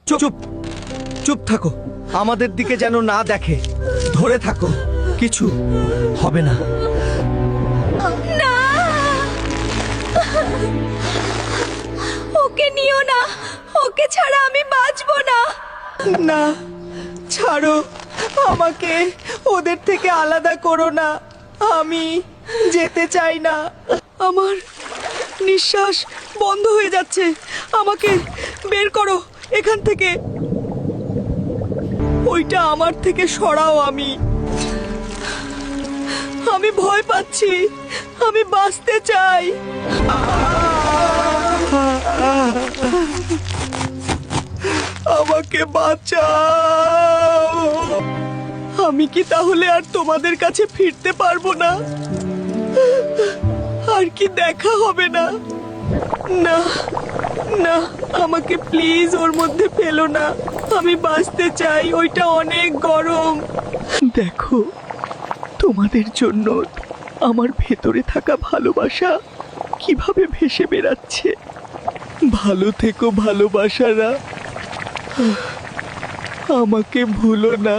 চুপ চুপ চুপ থাকো, আমাদের দিকে যেন না দেখে। ধরে থাকো, কিছু হবে না। না, ওকে নিও না, ওকে ছাড়া আমি বাঁচবো না। না, ছাড়ো আমাকে, ওদের থেকে আলাদা করো না। আমি যেতে চাই না, আমার নিঃশ্বাস বন্ধ হয়ে যাচ্ছে। আমাকে বের করো এখান থেকে। ওইটা আমার থেকে সরাও। আমি ভয় পাচ্ছি, আমি বাঁচতে চাই। আমাকে বাঁচাও। আমি কি তাহলে আর তোমাদের কাছে ফিরতে পারবো না? আর কি দেখা হবে না? না না, আমাকে প্লিজ ওর মধ্যে ফেলো না। আমি বাঁচতে চাই, ওইটা অনেক গরম। দেখো, তোমাদের জন্য আমার ভেতরে থাকা ভালোবাসা কিভাবে ভেসে বেড়াচ্ছে। ভালো থেকো ভালোবাসারা, আমাকে ভুলো না।